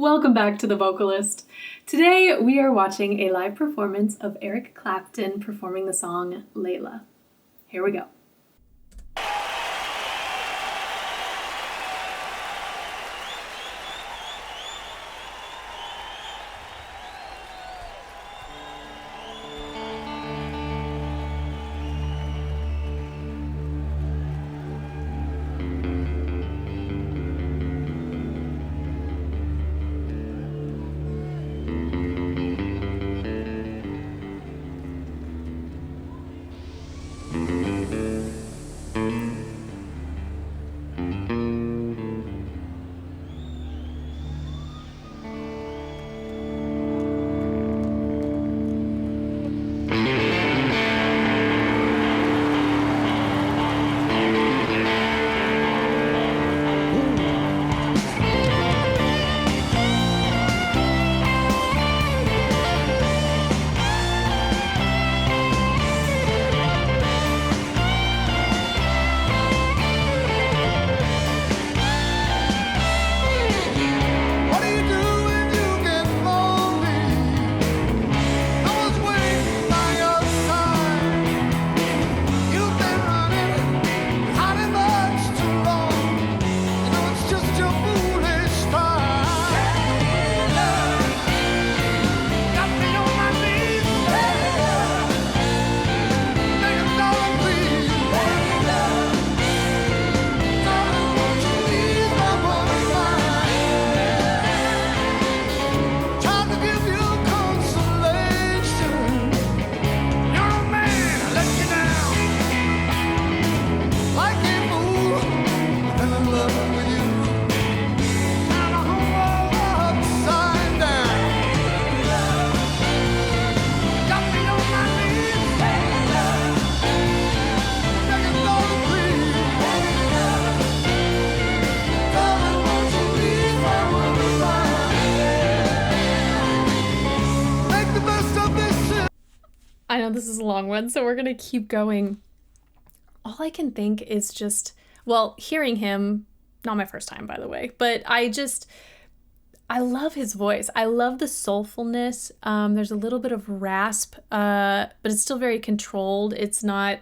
Welcome back to The Vocalist. Today we are watching a live performance of Eric Clapton performing the song Layla. Here we go. I know this is a long one, so we're going to keep going. All I can think is just, well, hearing him, not my first time, by the way, but I love his voice. I love the soulfulness. There's a little bit of rasp, but it's still very controlled. It's not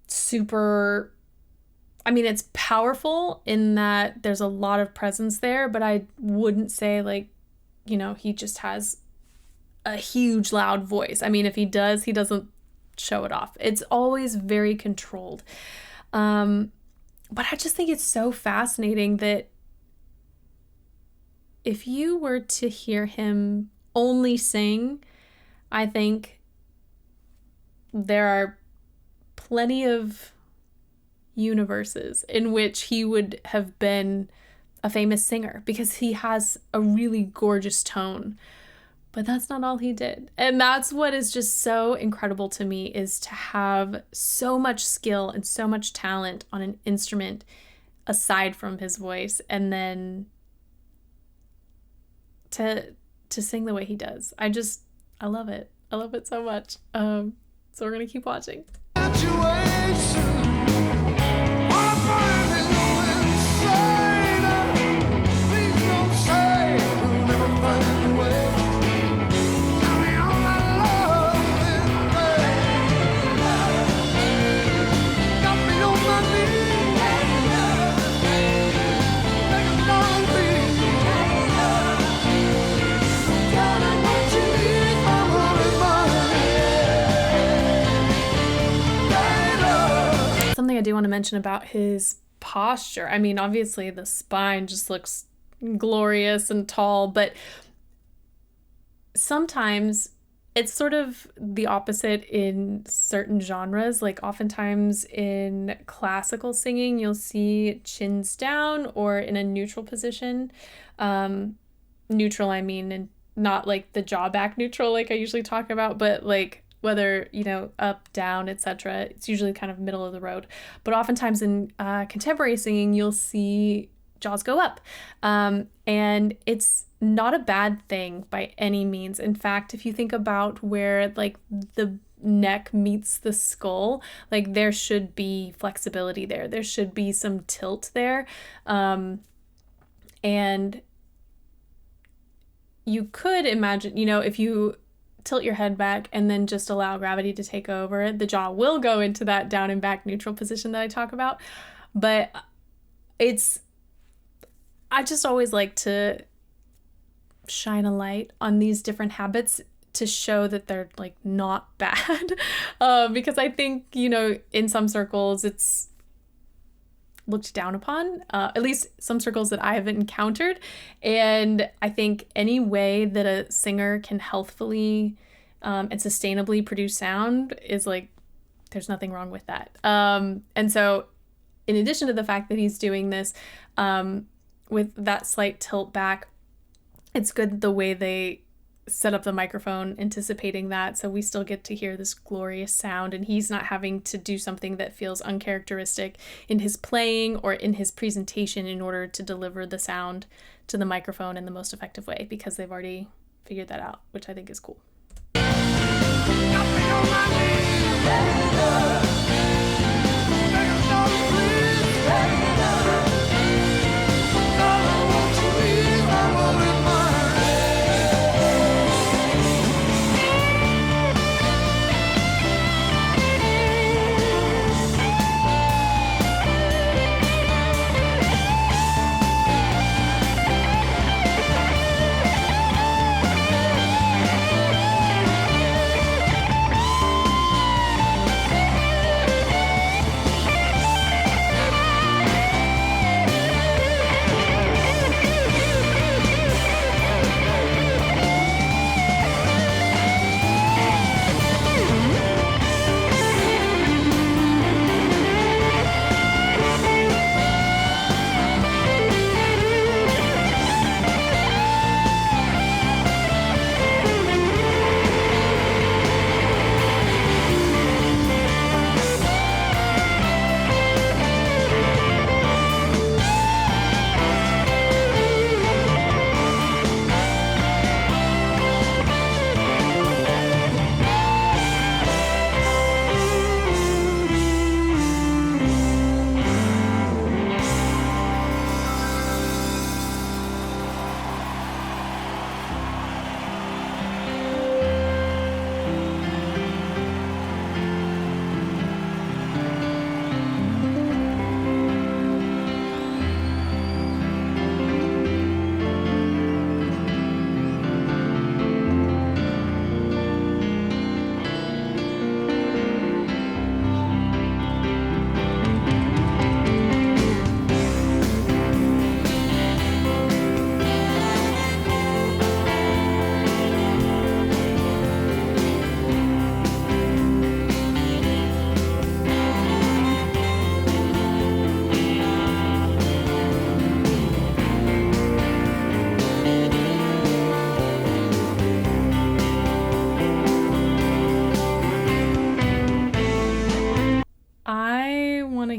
super, it's powerful in that there's a lot of presence there, but I wouldn't say he just has a huge loud voice. If he does, he doesn't show it off. It's always very controlled. But I just think it's so fascinating that if you were to hear him only sing, I think there are plenty of universes in which he would have been a famous singer because he has a really gorgeous tone. But that's not all he did. And that's what is just so incredible to me, is to have so much skill and so much talent on an instrument aside from his voice, and then to sing the way he does. I love it. I love it so much. So we're going to keep watching. Something I do want to mention about his posture. Obviously the spine just looks glorious and tall, but sometimes it's sort of the opposite in certain genres. Oftentimes in classical singing, you'll see chins down or in a neutral position. Neutral, and not the jaw back neutral like I usually talk about, but whether, up, down, etc. It's usually kind of middle of the road. But oftentimes in contemporary singing, you'll see jaws go up. And it's not a bad thing by any means. In fact, if you think about where the neck meets the skull, there should be flexibility there. There should be some tilt there. And you could imagine, if you tilt your head back and then just allow gravity to take over, the jaw will go into that down and back neutral position that I talk about. But I just always like to shine a light on these different habits to show that they're like not bad. Because I think, in some circles it's looked down upon, at least some circles that I have encountered. And I think any way that a singer can healthfully and sustainably produce sound is like, there's nothing wrong with that. And so in addition to the fact that he's doing this with that slight tilt back, it's good the way they set up the microphone anticipating that, so we still get to hear this glorious sound, and he's not having to do something that feels uncharacteristic in his playing or in his presentation in order to deliver the sound to the microphone in the most effective way, because they've already figured that out, which I think is cool.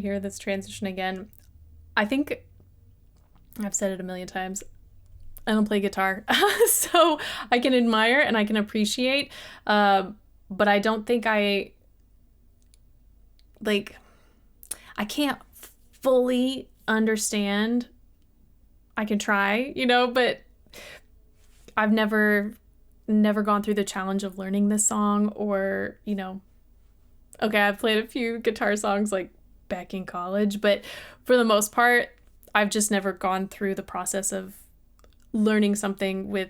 Hear this transition again. I think I've said it a million times, I don't play guitar. So I can admire and I can appreciate, but I don't think I can't fully understand. I can try, but I've never gone through the challenge of learning this song, or okay, I've played a few guitar songs back in college, but for the most part, I've just never gone through the process of learning something with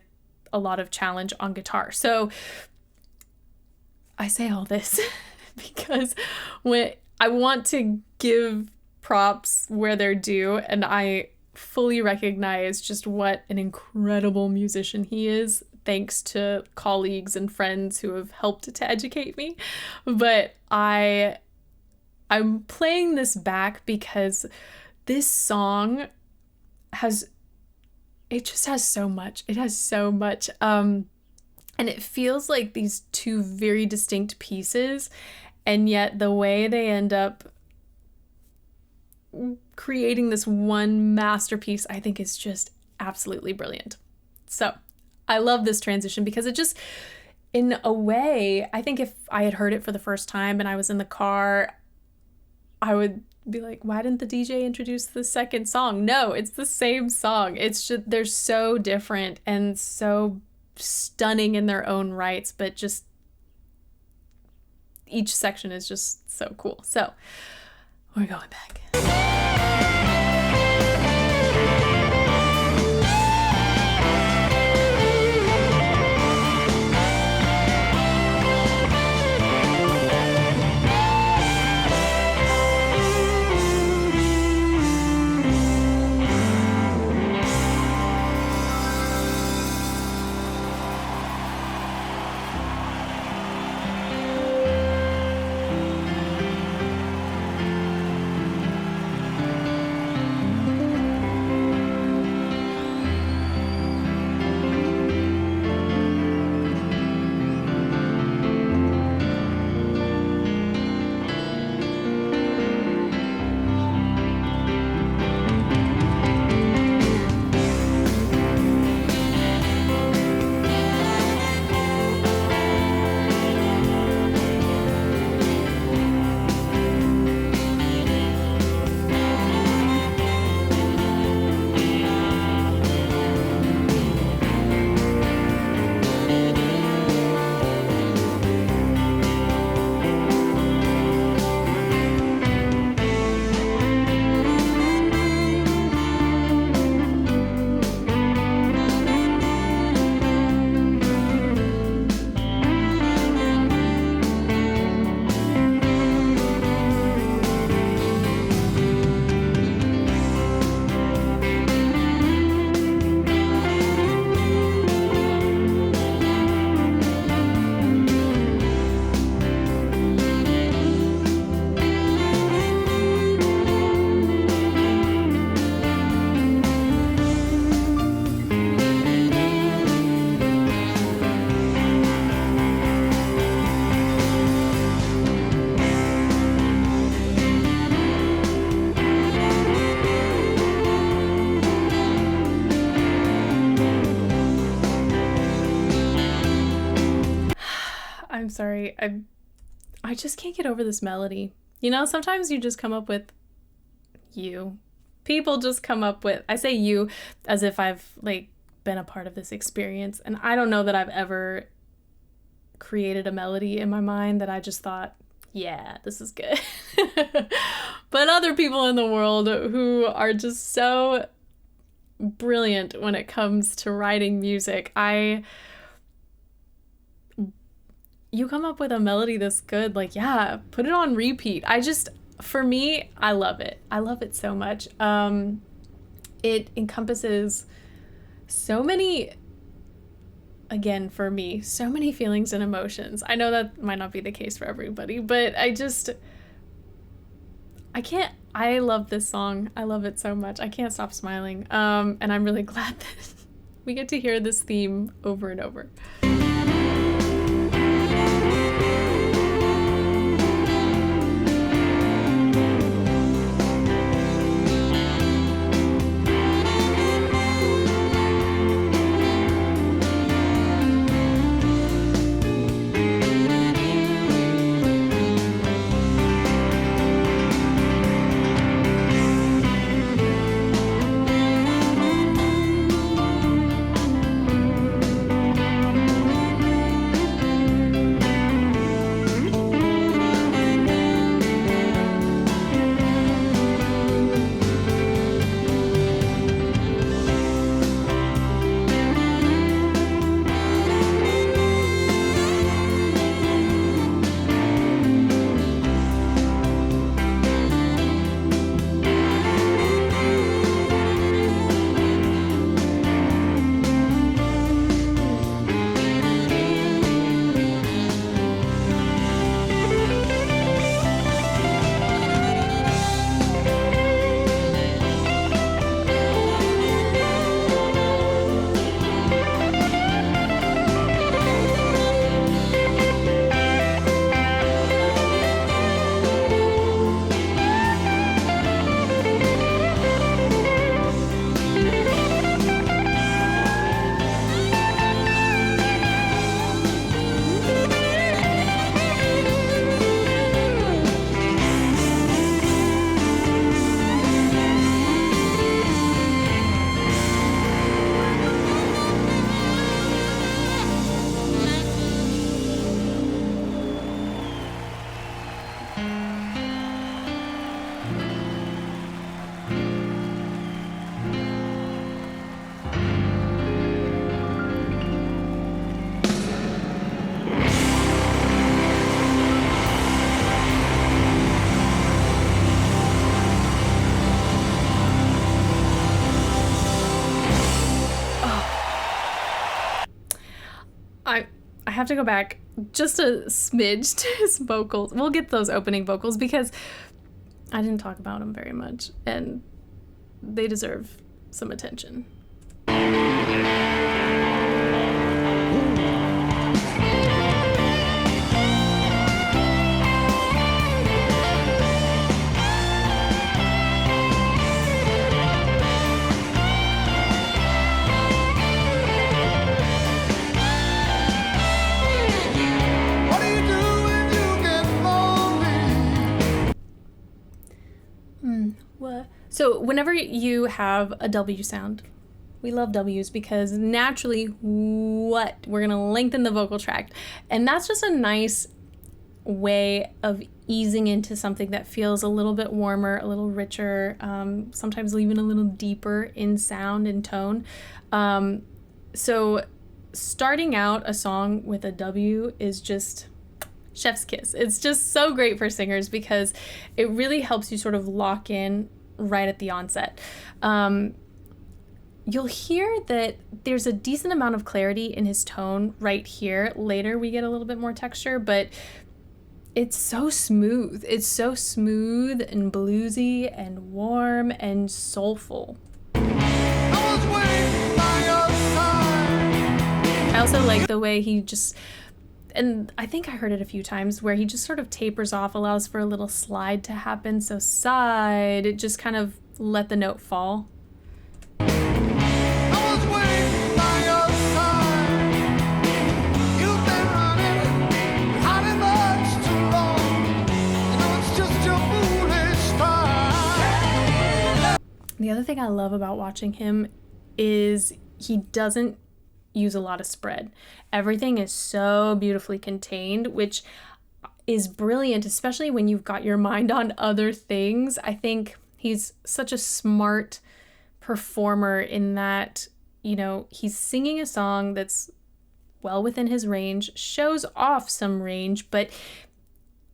a lot of challenge on guitar. So I say all this because when I want to give props where they're due, and I fully recognize just what an incredible musician he is, thanks to colleagues and friends who have helped to educate me. But I'm playing this back because this song just has so much. It has so much. And it feels like these two very distinct pieces, and yet the way they end up creating this one masterpiece, I think, is just absolutely brilliant. So I love this transition because it just, in a way, I think if I had heard it for the first time and I was in the car, I would be like, why didn't the DJ introduce the second song? No, it's the same song. It's just, they're so different and so stunning in their own rights, but just each section is just so cool. So we're going back. I'm sorry. I just can't get over this melody. You know, sometimes you just come up with people just come up with, I say you as if I've like been a part of this experience, and I don't know that I've ever created a melody in my mind that I just thought, yeah, this is good. But other people in the world who are just so brilliant when it comes to writing music, you come up with a melody this good, like, yeah, put it on repeat. For me, I love it. I love it so much. It encompasses so many, again, for me, so many feelings and emotions. I know that might not be the case for everybody, but I love this song. I love it so much. I can't stop smiling. And I'm really glad that we get to hear this theme over and over. have to go back just a smidge to his vocals. We'll get those opening vocals because I didn't talk about them very much, and they deserve some attention. So whenever you have a W sound, we love W's because naturally, we're gonna lengthen the vocal tract. And that's just a nice way of easing into something that feels a little bit warmer, a little richer, sometimes even a little deeper in sound and tone. So starting out a song with a W is just chef's kiss. It's just so great for singers because it really helps you sort of lock in right at the onset. You'll hear that there's a decent amount of clarity in his tone right here. Later we get a little bit more texture, but it's so smooth. It's so smooth and bluesy and warm and soulful. I also like the way he just, and I think I heard it a few times, where he just sort of tapers off, allows for a little slide to happen. So side, it just kind of let the note fall. The other thing I love about watching him is he doesn't use a lot of spread. Everything is so beautifully contained, which is brilliant, especially when you've got your mind on other things. I think he's such a smart performer in that, you know, he's singing a song that's well within his range, shows off some range, but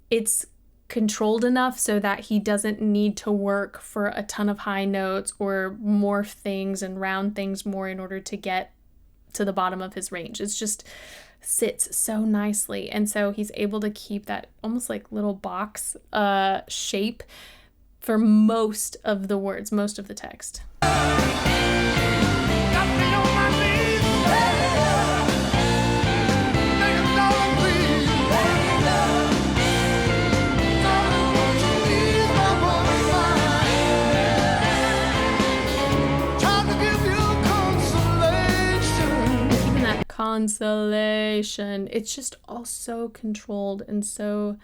it's controlled enough so that he doesn't need to work for a ton of high notes or morph things and round things more in order to get to the bottom of his range. It's just sits so nicely, and so he's able to keep that almost like little box shape for most of the words, most of the text. Consolation. It's just all so controlled and so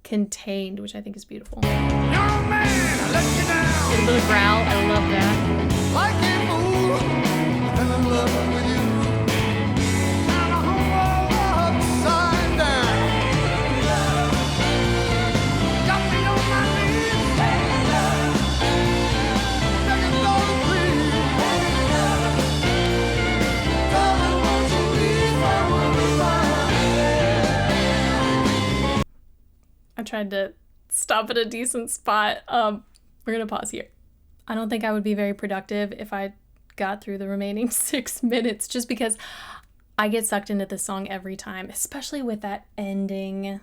contained, which I think is beautiful. Young man, let you down. A little growl, I love that. Like a fool, fell in love with you. Now the whole world upside down. Got me on my knees, begging Lord to please. I tried to stop at a decent spot. We're gonna pause here. I don't think I would be very productive if I got through the remaining 6 minutes, just because I get sucked into this song every time, especially with that ending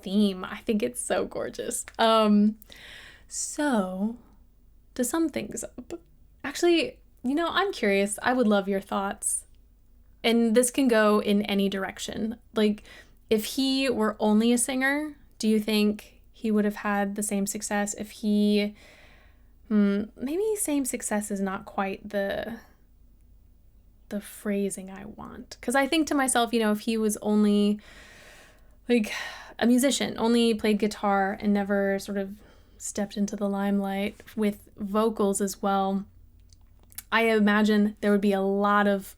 theme. I think it's so gorgeous. So to sum things up, actually, you know, I'm curious. I would love your thoughts. And this can go in any direction. Like, if he were only a singer, do you think he would have had the same success? If he, maybe same success is not quite the phrasing I want. Because I think to myself, you know, if he was only like a musician, only played guitar and never sort of stepped into the limelight with vocals as well, I imagine there would be a lot of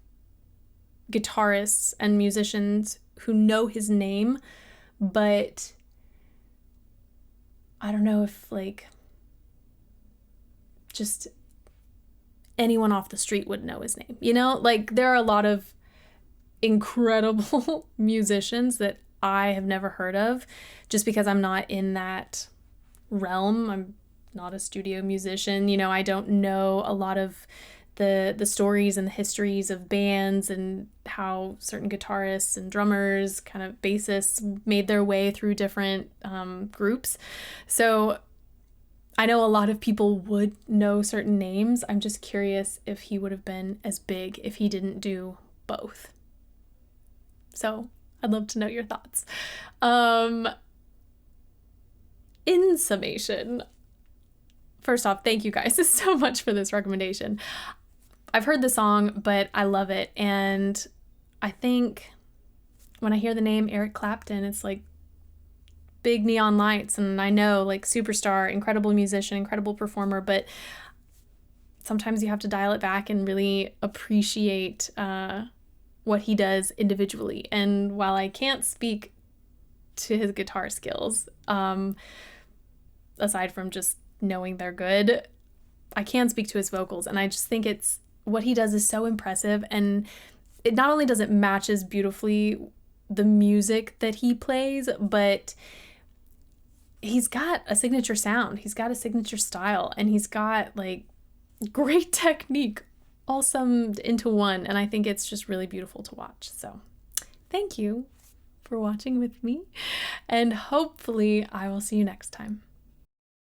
guitarists and musicians who know his name, but I don't know if like just anyone off the street would know his name, you know? Like, there are a lot of incredible musicians that I have never heard of just because I'm not in that realm. I'm not a studio musician, you know, I don't know a lot of the stories and the histories of bands and how certain guitarists and drummers, kind of bassists, made their way through different groups. So I know a lot of people would know certain names. I'm just curious if he would have been as big if he didn't do both. So I'd love to know your thoughts. In summation, first off, thank you guys so much for this recommendation. I've heard the song, but I love it. And I think when I hear the name Eric Clapton, it's like big neon lights. And I know, like, superstar, incredible musician, incredible performer, but sometimes you have to dial it back and really appreciate what he does individually. And while I can't speak to his guitar skills, aside from just knowing they're good, I can speak to his vocals. And I just think what he does is so impressive, and it not only does it matches beautifully the music that he plays, but he's got a signature sound, he's got a signature style, and he's got like great technique all summed into one, and I think it's just really beautiful to watch. So thank you for watching with me, and hopefully I will see you next time.